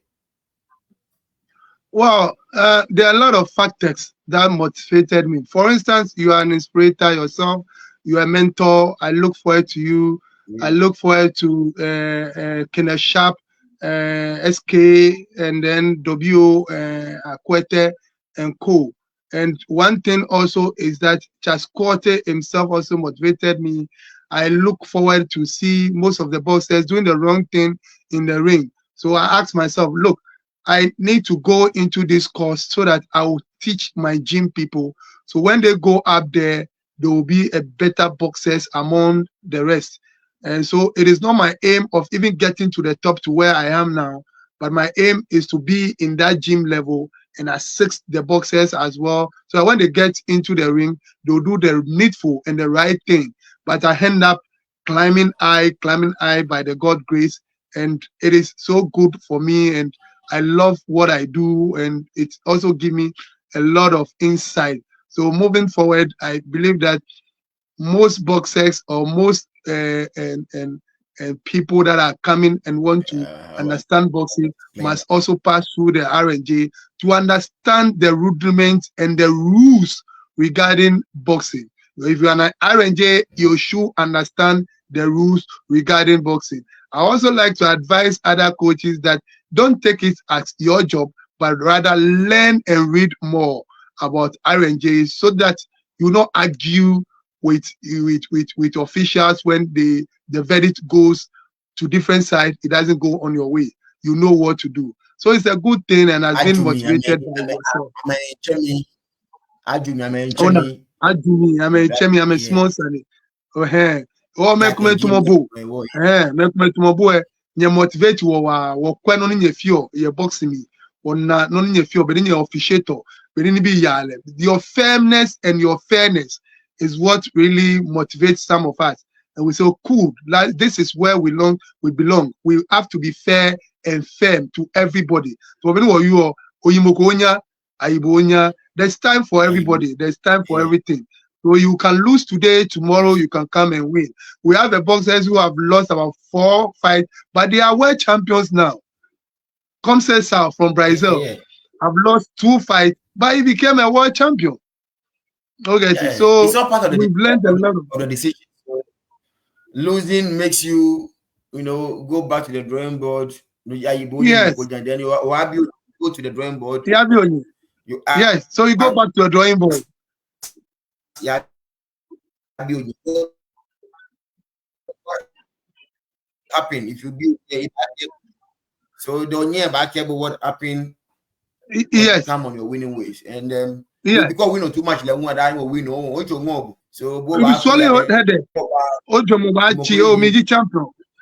Well, there are a lot of factors that motivated me. For instance, you are an inspirator yourself. You are a mentor. I look forward to you. Yeah. I look forward to Kenneth Sharp, SK, and then W, Akwete, and Co. And one thing also is that Chasquote himself also motivated me. I look forward to see most of the boxers doing the wrong thing in the ring. So I asked myself, look, I need to go into this course so that I will teach my gym people. So when they go up there, there will be a better boxers among the rest. And so it is not my aim of even getting to the top to where I am now, but my aim is to be in that gym level and assist the boxers as well. So that when they get into the ring, they'll do the needful and the right thing. But I end up climbing high by the God grace. And it is so good for me. And I love what I do, and it also gives me a lot of insight. So moving forward, I believe that most boxers or most and people that are coming and want to understand boxing must also pass through the R&J to understand the rudiments and the rules regarding boxing. If you're an R&J, you should understand the rules regarding boxing. I also like to advise other coaches that don't take it as your job, but rather learn and read more about R&J so that you not argue with officials when the verdict goes to different sides. It doesn't go on your way. You know what to do. So it's a good thing and has been motivated by yourself. I'm a small son. Oh, me come to my book. Me come to my boy. You motivate you wa kwano ni nyefio ye boxing me. Ona no ni nyefio but ni officiator. But ni be yale. Your firmness and your fairness is what really motivates some of us. And we say, oh, cool, like, this is where we belong. We have to be fair and firm to everybody. So when you are Oyimokonya, Aibonya, there's time for everybody. There's time for everything. So you can lose today, tomorrow you can come and win. We have the boxers who have lost about 4 fights, but they are world champions now. Comcesal from Brazil have lost 2 fights, but he became a world champion. Okay, so it's all part of we've learned a lot of the decision. So losing makes you, go back to the drawing board. Yes. Then you go to the drawing board. Yes, so you go back to the drawing board. Yeah. Happen if you build so don't hear back about what happened. Yes, come on your winning ways, and because we know too much, like one that we know what you more. So go back.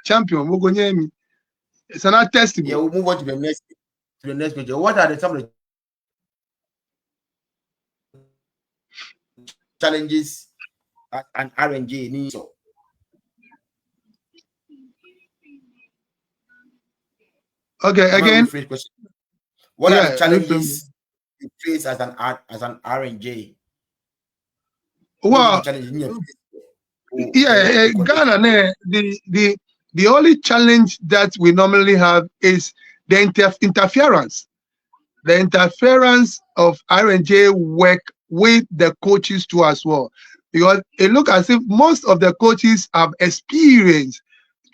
Champion. It's another testimony. Yeah, we'll move on to the next the next question. What are some of the challenges an RNJ needs? Okay, again. What are the challenges you face as an RNJ? Well, yeah, Ghana, the only challenge that we normally have is the interference. The interference of RNJ work with the coaches too as well. Because it looks as if most of the coaches have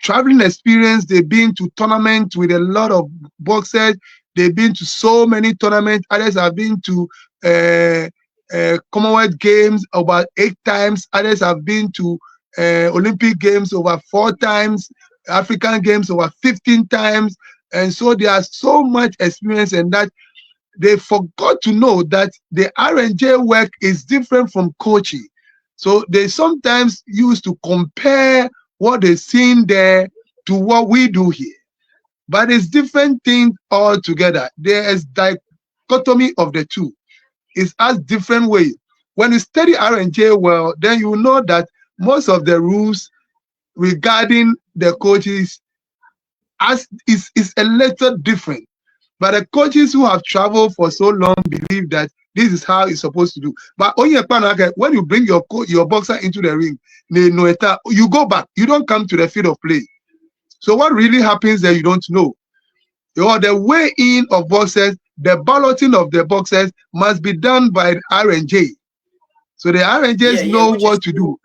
traveling experience. They've been to tournaments with a lot of boxers. They've been to so many tournaments. Others have been to Commonwealth Games about 8 times. Others have been to Olympic Games over 4 times. African Games over 15 times. And so there are so much experience in that. They forgot to know that the RNJ work is different from coaching. So they sometimes used to compare what they've seen there to what we do here. But it's different things altogether. There is dichotomy of the two. It's as different ways. When you study RNJ well, then you know that most of the rules regarding the coaches is a little different. But the coaches who have traveled for so long believe that this is how it's supposed to do. But when you bring your boxer into the ring, you go back. You don't come to the field of play. So what really happens there, you don't know. The way-in of boxers, the balloting of the boxers must be done by the RNJ. So the RNJs know what to do.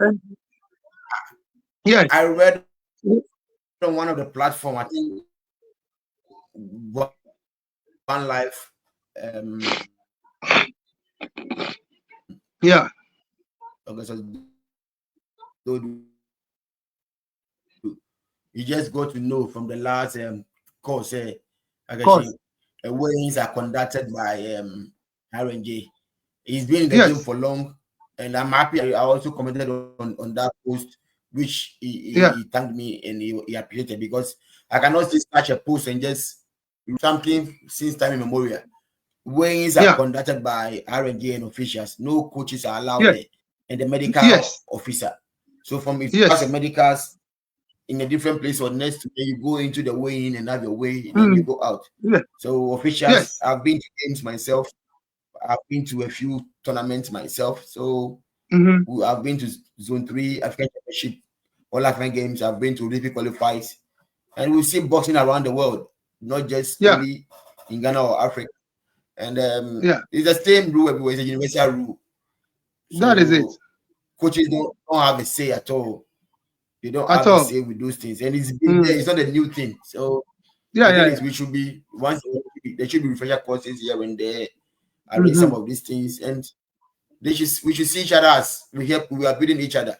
Yes. I read on one of the platforms, I think, One Life. Yeah. Okay, so you just got to know from the last course, weigh-ins are conducted by RNJ. He's been in the game for long, and I'm happy. I also commented on that post, which he thanked me and he appreciated, because I cannot see such a post and just something since time immemorial. Weigh-ins are conducted by RNJ and officials. No coaches are allowed there, and the medical officer. So from if you pass the medicals in a different place or next, you go into the weigh-in and have your weigh, and then you go out. So officials, I've been to games myself. I've been to a few tournaments myself. So I've been to Zone 3, African Championship, all African Games. I've been to Olympic qualifiers, and we see boxing around the world, not just only in Ghana or Africa. And it's the same rule everywhere. It's a universal rule. So that is it. Coaches don't have a say at all. They don't have a say with those things, and it's been there. It's not a new thing. So we should be there should be refresher courses here and there. I read some of these things, and we should see each other as we are building each other.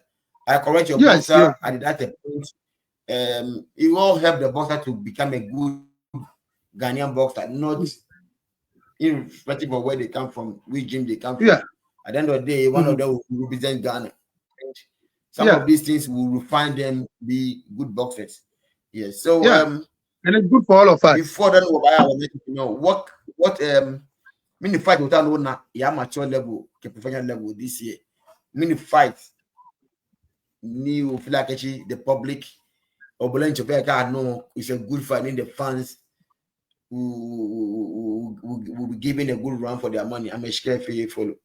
I correct your boxer at that point. It will help the boxer to become a good Ghanaian boxer, not irrespective of where they come from, which gym they come from. At the end of the day, one of them will represent Ghana. And some of these things will refine them to be good boxers. Yes. So and it's good for all of us. Before that, I will let you know what mini fight without no amateur level, professional level this year. Mini fight, new feel like actually the public or no, it's a good fight in the fans who will be giving a good run for their money. I'm scared for you follow.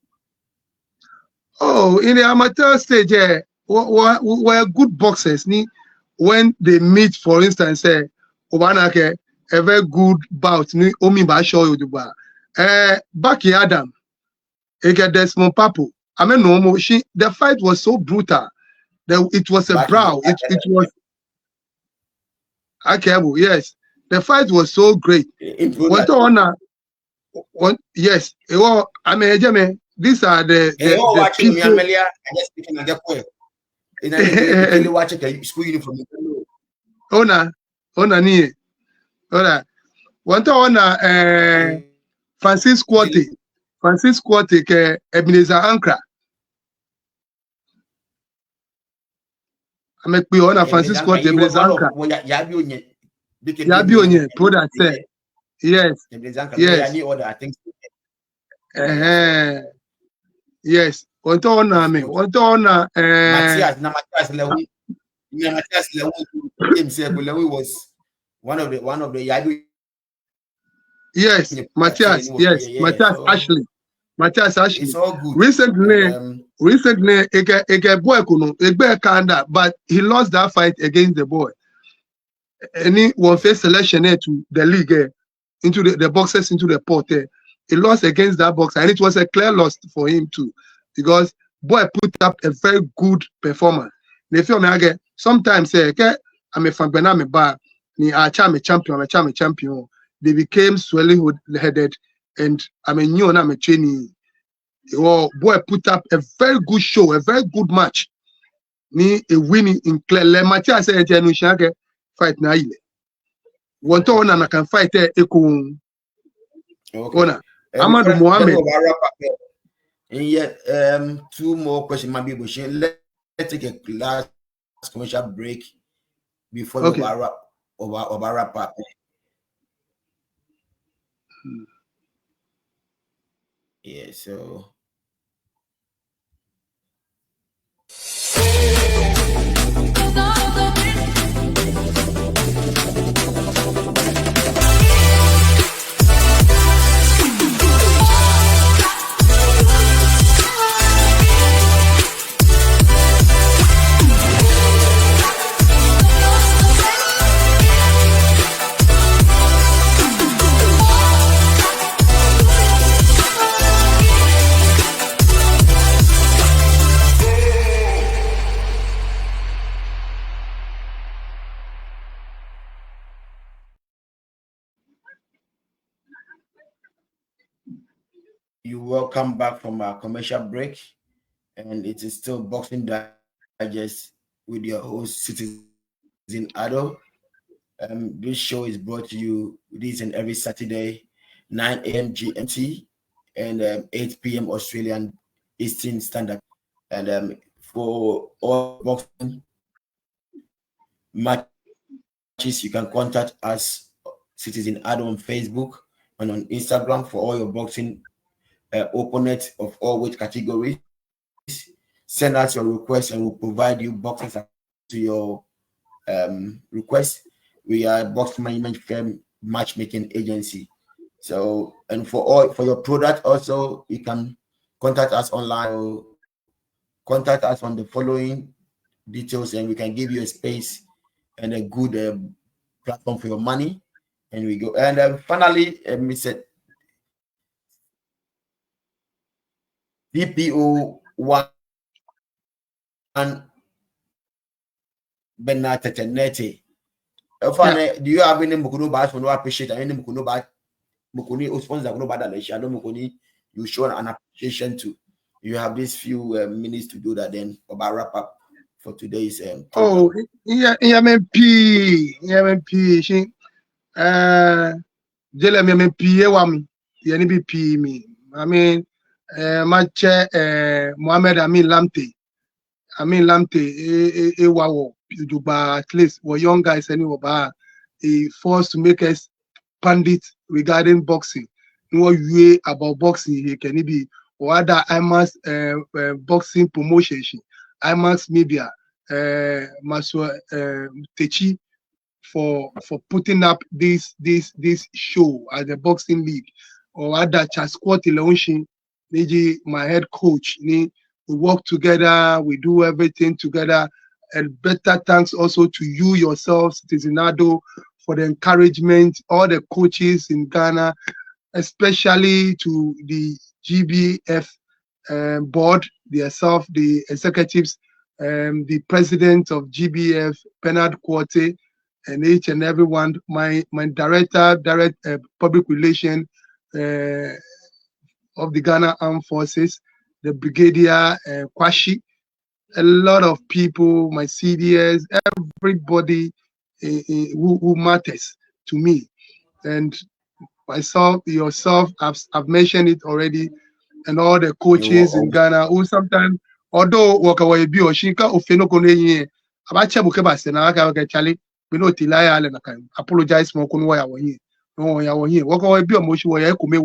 Oh, in the amateur stage, where good boxers when they meet, for instance, say Obanake, a very good bout, Omi Basho Yoduba. Back in Adam, Desmond Papu. I mean, the fight was so brutal. It was a brawl. It was Akebu, yes. The fight was so great. Yes. I mean, these are the people. Francis Quarty ke Ebenezer Ankra. Amekpi ona Francis Quarty Ebenezer Ankra. Yabi onye product say. Yes. I need all that things. Yes. Onto na me. Onto na Matthias Lewi was one of the Yabu. Yes, Matthias. Yes, Matthias Ashley. Matthias Ashley. It's all good. Recently, a boy kuno, a bear kinda, but he lost that fight against the boy. And he won first selection to the league, into the boxers into the pot. He lost against that boxer, and it was a clear loss for him too, because boy put up a very good performance. Sometimes I'm a fan Bernard bar, a champion. They became swelling headed, and I'm a new and I'm a training. Oh, boy put up a very good show, a very good match. Ni a winning in clear. Matthias said, fight na ile. One to one and can fight ekun. Okay. Ahmad Mohammed. And yet, 2 more questions, my people. Let's take a last commercial break before we wrap up. Yeah, so. You welcome back from our commercial break, and it is still Boxing Digest with your host, Citizen Ado. This show is brought to you this and every Saturday, 9 a.m. GMT and 8 p.m. Australian Eastern Standard. And for all boxing matches, you can contact us, Citizen Ado, on Facebook and on Instagram for all your boxing opponents of all weight categories. Send us your request and we'll provide you boxing to your request. We are a box management firm matchmaking agency. So, and for your product also, you can contact us online or contact us on the following details, and we can give you a space and a good platform for your money. And we go. And finally, Mr. DPO 1 Bernard Tetteh Nartey. Do you have any Mukuno bars for no appreciate any Mukuno bar? Mukuni sponsor no bad I don't Mukuni, you show an appreciation to. You have these few minutes to do that, then about wrap up for today's program. Oh, MMP. She Jele MMP ewam. Yani BP me. I mean match Mohammed Amin Lamte ewawo Duba, at least we're young guys anyway, he forced to make us pandit regarding boxing. No way about boxing he can be or other IMAX boxing promotion, IMAX media, Maswa Techi for putting up this show at the boxing league or other Chasquat Launching, my head coach. We work together, we do everything together. And better thanks also to you yourself, Citizen Ado, for the encouragement, all the coaches in Ghana, especially to the GBF board, themselves, the executives, the president of GBF, Bernard Tetteh, and each and everyone, my director, public relation of the Ghana Armed Forces, the Brigadier Kwashi, a lot of people, my CDS, everybody who matters to me. And myself, yourself, I've mentioned it already, and all the coaches in Ghana who sometimes, although Wakawa be or Shinka or Fenokone, Abacha Bukabas and Aka Charlie, we know Tilaya and I can apologize for Kunwaya. Oh, yeah, well, here. What can be a motion where I come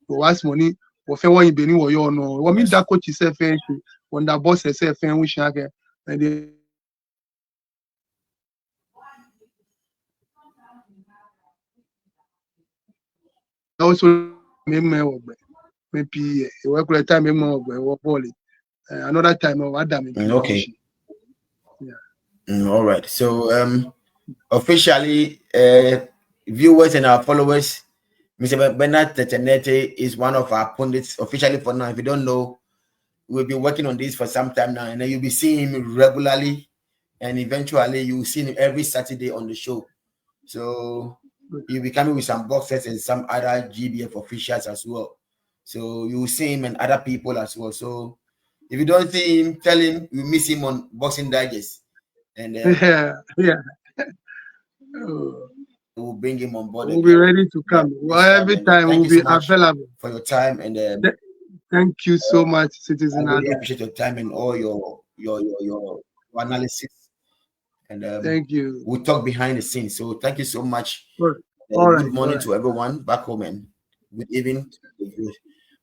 was money or fair one Benny or you know. What mean Yes. that coach is a fan when the boss is a fan wish and they also make me work. Maybe work at time make me work ball. Another time of Adam in Okay. Pimamushi. Yeah. All right. So officially, viewers and our followers, Mr. Bernard Tetteh Nartey is one of our pundits officially for now. If you don't know, we've been working on this for some time now, and then you'll be seeing him regularly, and eventually you will see him every Saturday on the show. So he'll be coming with some boxers and some other GBF officials as well. So you will see him and other people as well. So if you don't see him, tell him you miss him on Boxing Digest, and Yeah. Yeah. Oh, we'll bring him on board we'll be again ready to come. Well, next time. every And time thank we'll you so be much available. for your time. And Thank you so much, I Citizen really Adam. appreciate your time and all your analysis. And Thank you. we'll talk behind the scenes. So thank you so much. All Good right. All morning right. to everyone back home and good evening to the viewers.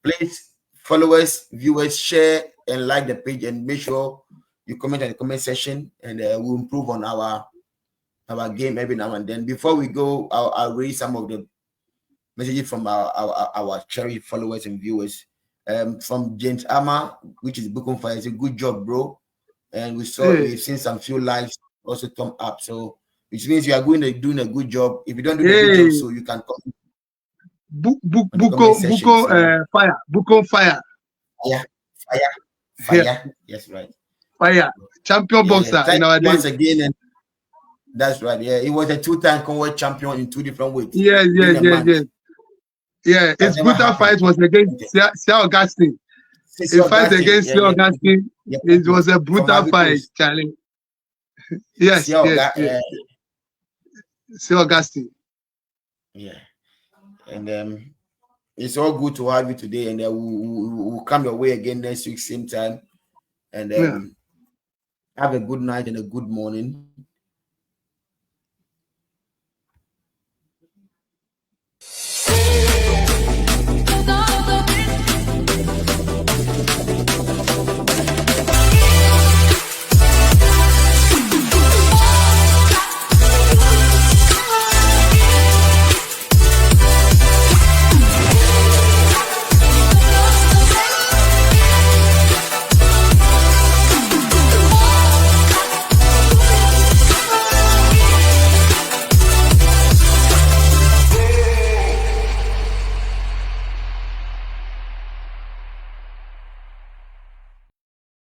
Please, followers, viewers, share and like the page and make sure you comment in the comment section, and we'll improve on our game every now and then. Before we go, I'll read some of the messages from our cherry followers and viewers. From James Ama, which is Booking Fire, it's a good job, bro. And Hey, we've seen some few likes also thumb up. So which means you are doing a good job. If you don't do a good job, hey, so you can comment on the comment Buko, section. So fire, Buko, fire. fire, fire, Yeah, fire. Yes, right. fire. Champion Yeah, boxer thank in our you once days. again. And that's right. Yeah, he was a two-time Conway champion in two different weights Yes, within yes, a yes, month. yes. Yeah, That's his never brutal happened. fight was against Sir Augustine. Cecil His fight Augustine, against yeah, Sir yeah, Augustine, yeah, it was a from brutal Ivory fight, Coast. Charlie. Yes, Cecil yes, yes. Sir Augustine. yeah, and it's all good to have you today, and we'll come your way again next week, same time. And Yeah. have a good night and a good morning.